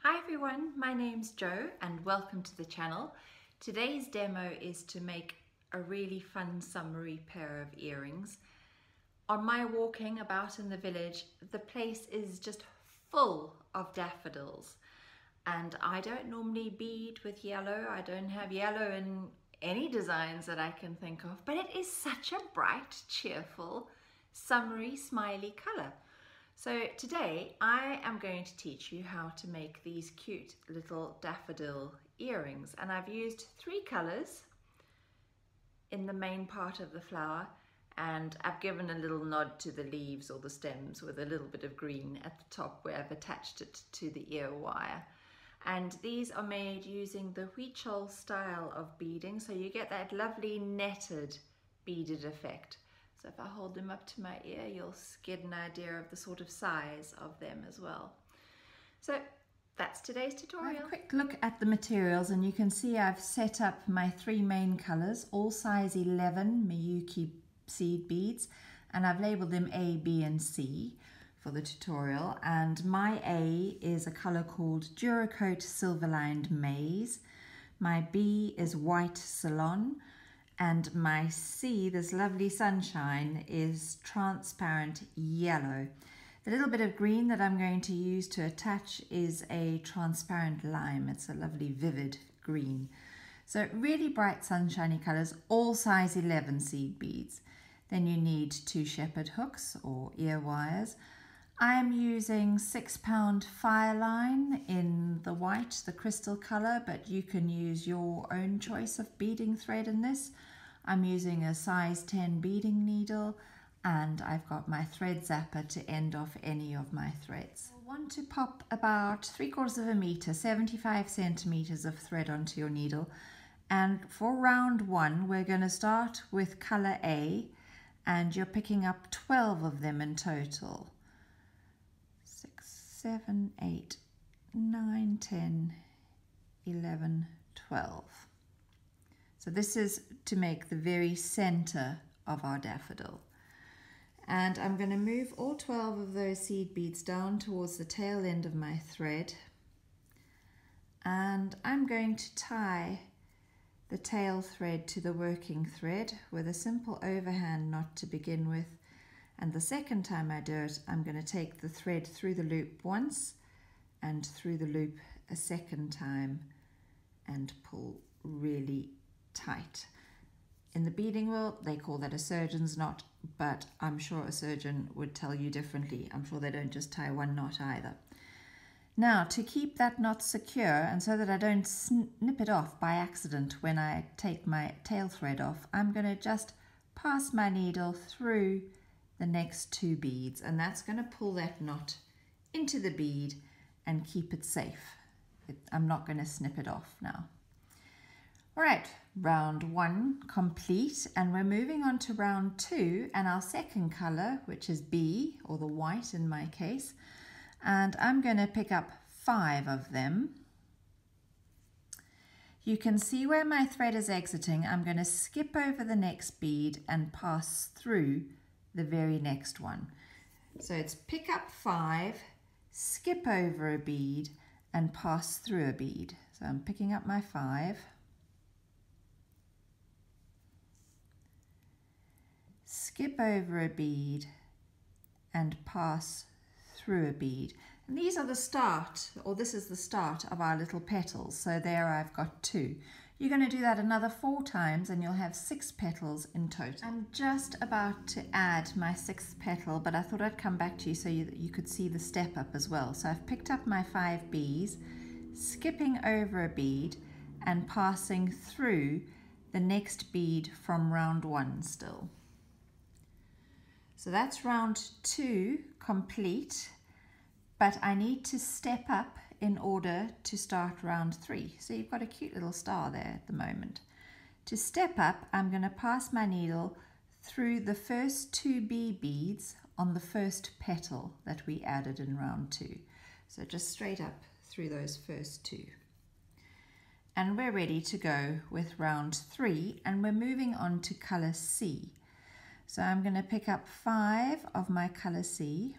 Hi everyone, my name's Jo and welcome to the channel. Today's demo is to make a really fun summery pair of earrings. On my walking about in the village, the place is just full of daffodils, and I don't normally bead with yellow. I don't have yellow in any designs that I can think of, but it is such a bright, cheerful, summery, smiley colour. So today I am going to teach you how to make these cute little daffodil earrings, and I've used 3 colours in the main part of the flower, and I've given a little nod to the leaves or the stems with a little bit of green at the top where I've attached it to the ear wire. And these are made using the Huichol style of beading, so you get that lovely netted beaded effect. So if I hold them up to my ear, you'll get an idea of the sort of size of them as well. So that's today's tutorial. A quick look at the materials, and you can see I've set up my 3 main colours, all size 11 Miyuki seed beads, and I've labelled them A, B and C for the tutorial. And my A is a colour called Duracoat silver-lined Maize. My B is white Ceylon. And my C, this lovely sunshine, is transparent yellow. The little bit of green that I'm going to use to attach is a transparent lime. It's a lovely vivid green. So really bright sunshiny colours, all size 11 seed beads. Then you need 2 shepherd hooks or ear wires. I'm using 6-pound fire line in the white, the crystal colour, but you can use your own choice of beading thread in this. I'm using a size 10 beading needle, and I've got my thread zapper to end off any of my threads. You'll want to pop about 3/4 metre, 75 centimetres of thread onto your needle. And for round 1, we're going to start with colour A, and you're picking up 12 of them in total. 6, 7, 8, 9, 10, 11, 12. So this is to make the very center of our daffodil. And I'm going to move all 12 of those seed beads down towards the tail end of my thread. And I'm going to tie the tail thread to the working thread with a simple overhand knot to begin with. And the second time I do it, I'm going to take the thread through the loop once and through the loop a second time and pull really tight. In the beading world, they call that a surgeon's knot, but I'm sure a surgeon would tell you differently. I'm sure they don't just tie one knot either. Now, to keep that knot secure and so that I don't snip it off by accident when I take my tail thread off, I'm going to just pass my needle through the next 2 beads, and that's going to pull that knot into the bead and keep it safe. I'm not going to snip it off now. All right, round 1 complete, and we're moving on to round 2 and our second colour, which is B, or the white in my case, and I'm going to pick up 5 of them. You can see where my thread is exiting. I'm going to skip over the next bead and pass through the very next one. So it's pick up 5, skip over a bead and pass through a bead. So I'm picking up my 5, skip over a bead and pass through a bead. And these are the start, or this is the start of our little petals. So there I've got 2. You're going to do that another 4 times and you'll have 6 petals in total. I'm just about to add my 6th petal, but I thought I'd come back to you so you could see the step up as well. So I've picked up my 5 bees, skipping over a bead and passing through the next bead from round 1 still. So that's round 2 complete, but I need to step up in order to start round 3. So you've got a cute little star there at the moment. To step up, I'm going to pass my needle through the first 2 bee beads on the first petal that we added in round 2. So just straight up through those first 2. And we're ready to go with round 3, and we're moving on to colour C. So I'm going to pick up 5 of my colour C.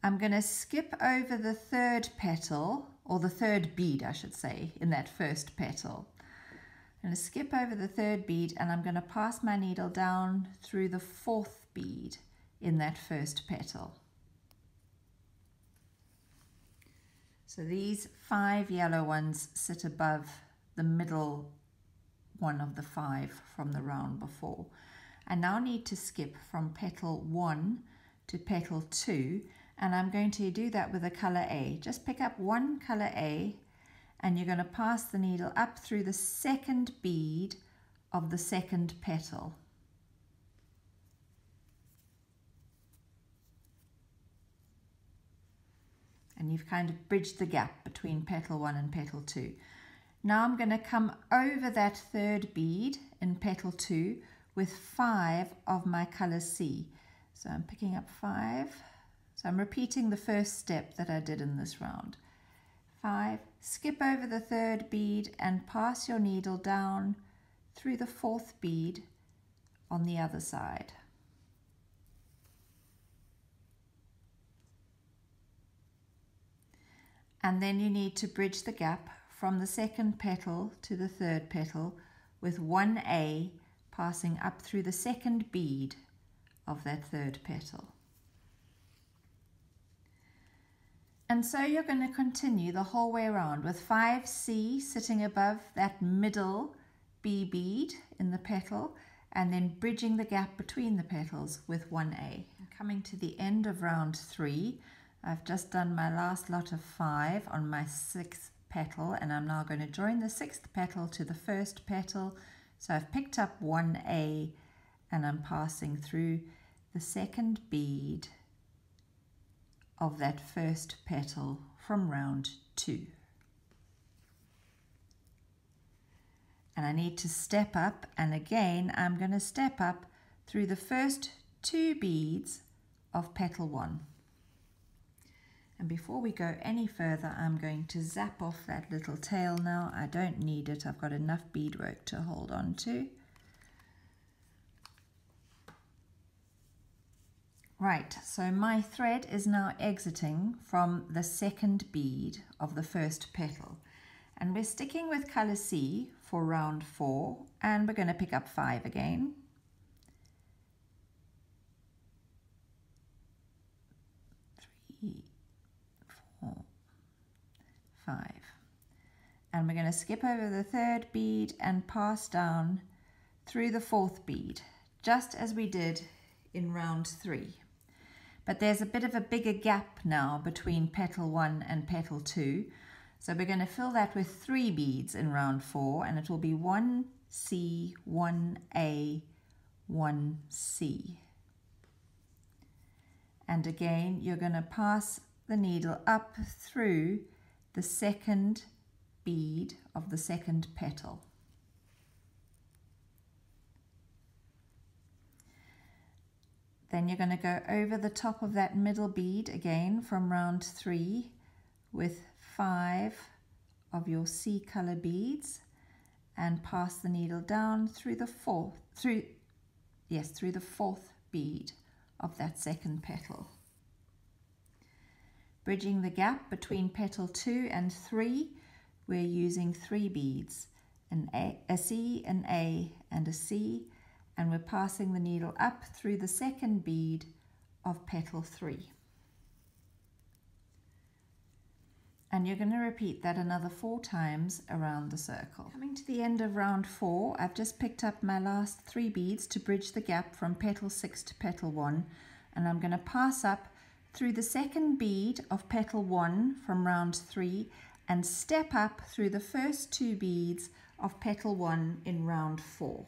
I'm going to skip over the third petal, or the third bead I should say, in that first petal. I'm going to skip over the third bead and I'm going to pass my needle down through the fourth bead in that first petal. So these 5 yellow ones sit above the middle one of the 5 from the round before. I now need to skip from petal 1 to petal 2, and I'm going to do that with a colour A. Just pick up one colour A and you're going to pass the needle up through the second bead of the second petal. And you've kind of bridged the gap between petal 1 and petal 2. Now I'm going to come over that third bead in petal 2 with 5 of my colour C. So I'm picking up 5. So I'm repeating the first step that I did in this round. 5, skip over the third bead and pass your needle down through the fourth bead on the other side. And then you need to bridge the gap from the second petal to the third petal with 1A passing up through the second bead of that third petal. And so you're going to continue the whole way around with 5C sitting above that middle B bead in the petal, and then bridging the gap between the petals with 1A. Coming to the end of round 3, I've just done my last lot of 5 on my 6th petal, and I'm now going to join the 6th petal to the first petal. So I've picked up 1A and I'm passing through the second bead of that first petal from round 2. And I need to step up, and again I'm going to step up through the first 2 beads of petal 1. And before we go any further, I'm going to zap off that little tail now. I don't need it, I've got enough beadwork to hold on to. Right, so my thread is now exiting from the second bead of the first petal. And we're sticking with colour C for round 4, and we're going to pick up 5 again. 3, 4, 5. And we're going to skip over the third bead and pass down through the fourth bead, just as we did in round 3. But there's a bit of a bigger gap now between petal 1 and petal 2. So we're going to fill that with 3 beads in round 4, and it will be 1C, 1A, 1C. And again, you're going to pass the needle up through the second bead of the second petal. Then you're going to go over the top of that middle bead again from round 3 with 5 of your C colour beads, and pass the needle down through the fourth bead of that second petal. Bridging the gap between petal 2 and 3, we're using 3 beads, a C, an A and a C, and we're passing the needle up through the second bead of petal 3. And you're going to repeat that another 4 times around the circle. Coming to the end of round 4, I've just picked up my last 3 beads to bridge the gap from petal 6 to petal 1, and I'm going to pass up through the second bead of petal 1 from round 3 and step up through the first 2 beads of petal 1 in round 4.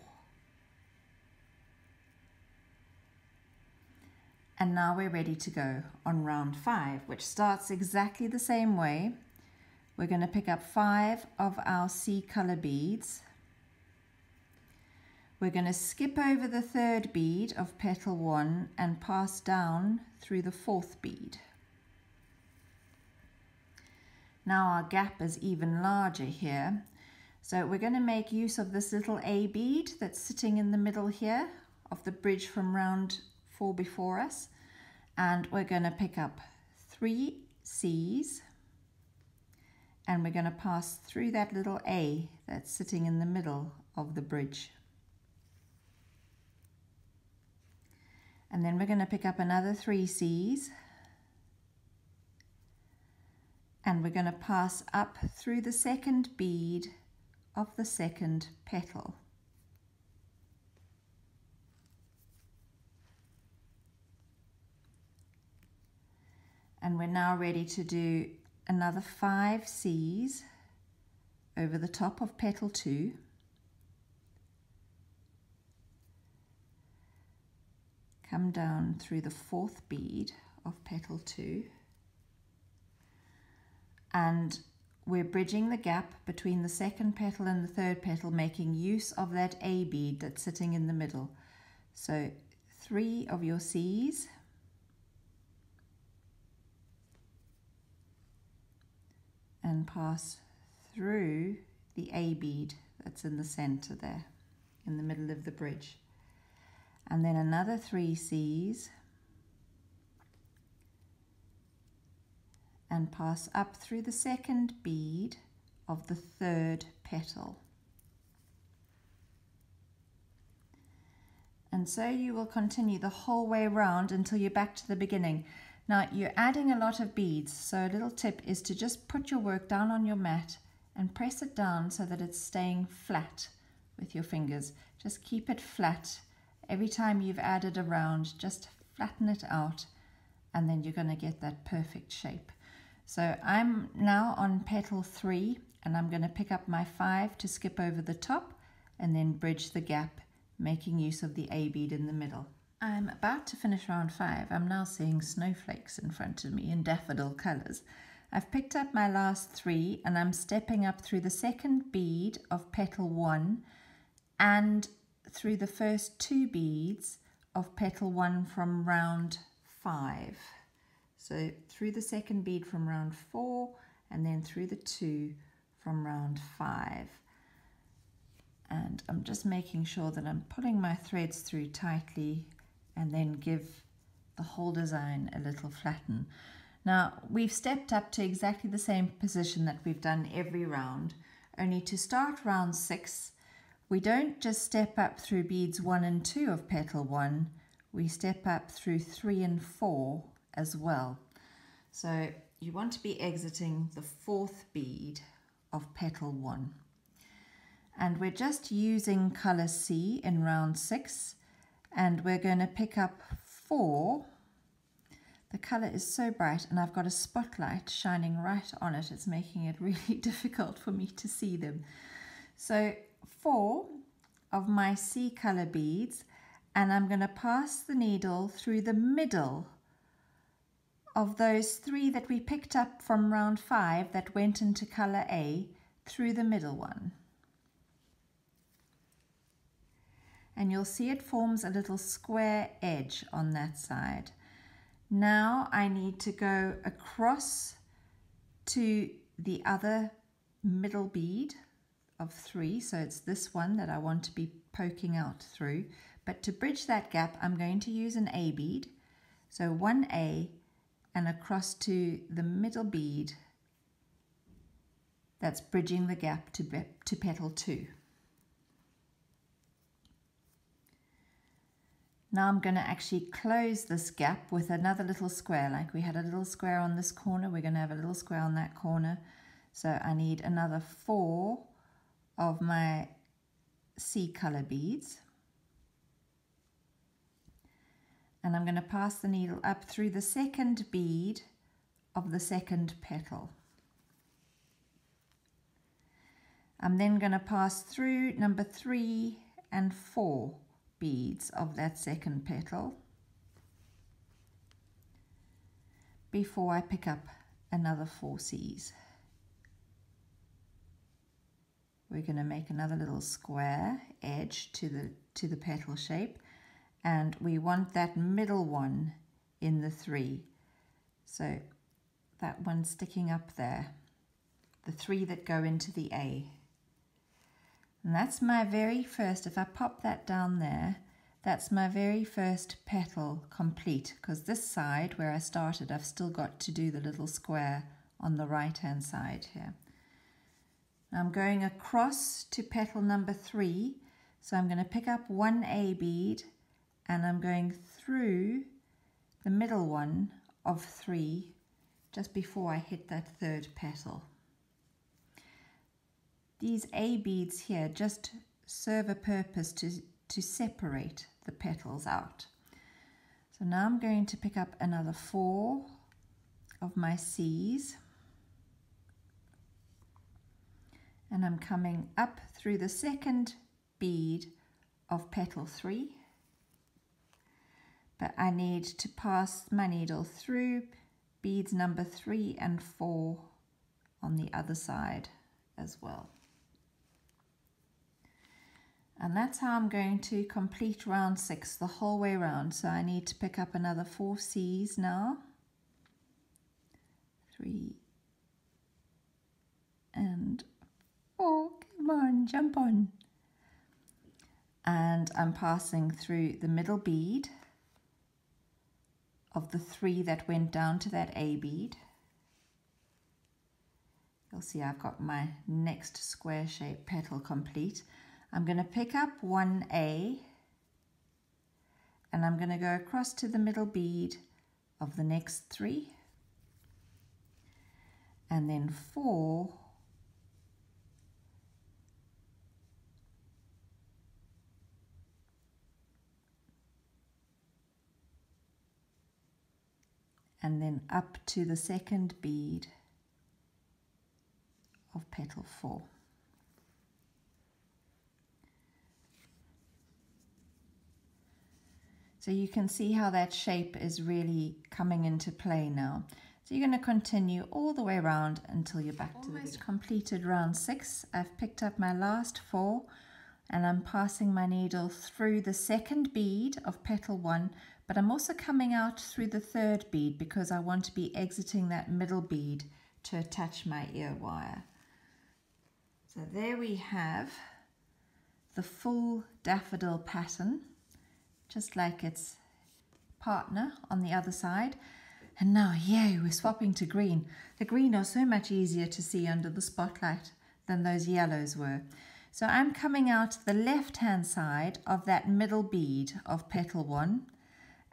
And now we're ready to go on round 5, which starts exactly the same way. We're going to pick up 5 of our C colour beads. We're going to skip over the third bead of petal 1 and pass down through the fourth bead. Now our gap is even larger here, so we're going to make use of this little A bead that's sitting in the middle here of the bridge from round 4 before us, and we're going to pick up 3 C's, and we're going to pass through that little A that's sitting in the middle of the bridge. And then we're going to pick up another 3 C's, and we're going to pass up through the second bead of the second petal. And we're now ready to do another 5 C's over the top of petal 2. Come down through the 4th bead of petal 2. And we're bridging the gap between the second petal and the third petal, making use of that A bead that's sitting in the middle. So 3 of your C's, and pass through the A bead that's in the center there, in the middle of the bridge. And then another 3 C's, and pass up through the second bead of the third petal. And so you will continue the whole way around until you're back to the beginning. Now you're adding a lot of beads, so a little tip is to just put your work down on your mat and press it down so that it's staying flat with your fingers. Just keep it flat. Every time you've added a round, just flatten it out, and then you're going to get that perfect shape. So I'm now on petal 3, and I'm going to pick up my 5 to skip over the top and then bridge the gap, making use of the A bead in the middle. I'm about to finish round 5. I'm now seeing snowflakes in front of me in daffodil colours. I've picked up my last 3, and I'm stepping up through the second bead of petal 1 and through the first 2 beads of petal 1 from round 5. So through the second bead from round 4, and then through the 2 from round 5. And I'm just making sure that I'm pulling my threads through tightly, and then give the whole design a little flatten. Now we've stepped up to exactly the same position that we've done every round, only to start round 6, we don't just step up through beads 1 and 2 of petal 1, we step up through 3 and 4 as well. So you want to be exiting the 4th bead of petal 1. And we're just using colour C in round 6, and we're going to pick up 4. The colour is so bright, and I've got a spotlight shining right on it. It's making it really difficult for me to see them. So 4 of my C colour beads, and I'm going to pass the needle through the middle of those 3 that we picked up from round 5 that went into colour A, through the middle one. And you'll see it forms a little square edge on that side. Now I need to go across to the other middle bead of 3, so it's this one that I want to be poking out through. But to bridge that gap, I'm going to use an A bead, so 1 A, and across to the middle bead that's bridging the gap to petal 2. Now I'm going to actually close this gap with another little square. Like we had a little square on this corner, we're going to have a little square on that corner. So I need another 4 of my C colour beads. And I'm going to pass the needle up through the second bead of the second petal. I'm then going to pass through number 3 and 4 beads of that second petal before I pick up another 4 C's. We're going to make another little square edge to the petal shape, and we want that middle one in the 3. So that one sticking up there, the 3 that go into the A. And that's my very first, if I pop that down there, that's my very first petal complete, because this side where I started, I've still got to do the little square on the right hand side here. I'm going across to petal number 3, so I'm going to pick up one A bead and I'm going through the middle one of 3 just before I hit that third petal. These A beads here just serve a purpose to separate the petals out. So now I'm going to pick up another 4 of my C's, and I'm coming up through the second bead of petal 3, but I need to pass my needle through beads number 3 and 4 on the other side as well. And that's how I'm going to complete round 6 the whole way around. So I need to pick up another 4 C's now. 3 and 4. Come on, jump on. And I'm passing through the middle bead of the 3 that went down to that A bead. You'll see I've got my next square shaped petal complete. I'm going to pick up one A and I'm going to go across to the middle bead of the next 3 and then 4 and then up to the second bead of petal 4. So you can see how that shape is really coming into play now. So you're going to continue all the way around until you're back to the beginning. Completed round 6. I've picked up my last 4 and I'm passing my needle through the second bead of petal 1, but I'm also coming out through the third bead because I want to be exiting that middle bead to attach my ear wire. So there we have the full daffodil pattern, just like its partner on the other side. And now, yay, we're swapping to green. The green are so much easier to see under the spotlight than those yellows were. So I'm coming out the left-hand side of that middle bead of petal 1,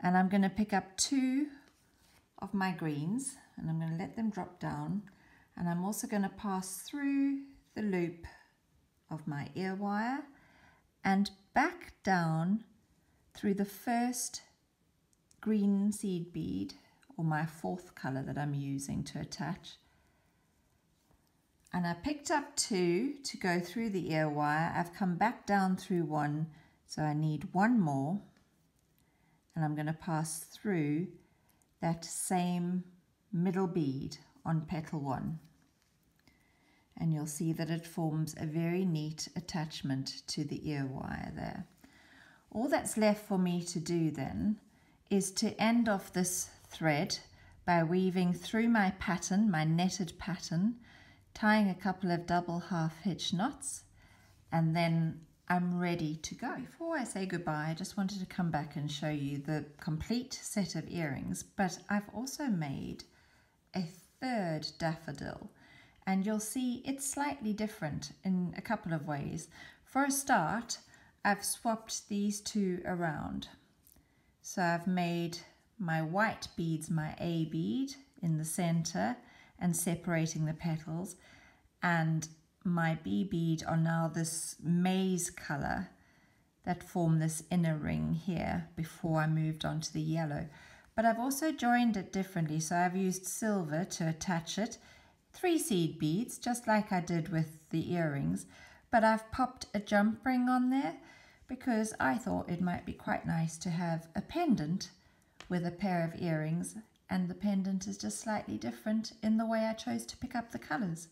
and I'm going to pick up 2 of my greens, and I'm going to let them drop down, and I'm also going to pass through the loop of my ear wire and back down through the first green seed bead, or my 4th color that I'm using to attach. And I picked up 2 to go through the ear wire. I've come back down through 1, so I need 1 more, and I'm going to pass through that same middle bead on petal 1. And you'll see that it forms a very neat attachment to the ear wire there. All that's left for me to do then is to end off this thread by weaving through my pattern, my netted pattern, tying a couple of double half hitch knots, and then I'm ready to go. Before I say goodbye, I just wanted to come back and show you the complete set of earrings, but I've also made a 3rd daffodil, and you'll see it's slightly different in a couple of ways. For a start, I've swapped these 2 around. So I've made my white beads my A bead in the center and separating the petals, and my B bead are now this maize color that form this inner ring here before I moved on to the yellow. But I've also joined it differently, so I've used silver to attach it, 3 seed beads just like I did with the earrings, but I've popped a jump ring on there because I thought it might be quite nice to have a pendant with a pair of earrings, and the pendant is just slightly different in the way I chose to pick up the colors.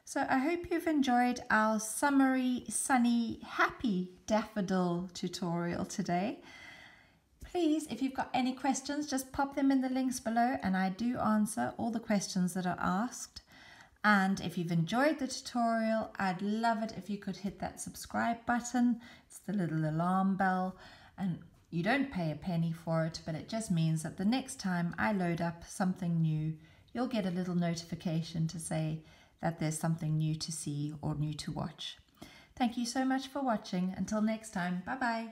So I hope you've enjoyed our summery, sunny, happy daffodil tutorial today. Please, if you've got any questions, just pop them in the links below, and I do answer all the questions that are asked. And if you've enjoyed the tutorial, I'd love it if you could hit that subscribe button. It's the little alarm bell, and You don't pay a penny for it, but it just means that the next time I load up something new, you'll get a little notification to say that there's something new to see or new to watch. Thank you so much for watching. Until next time, bye bye.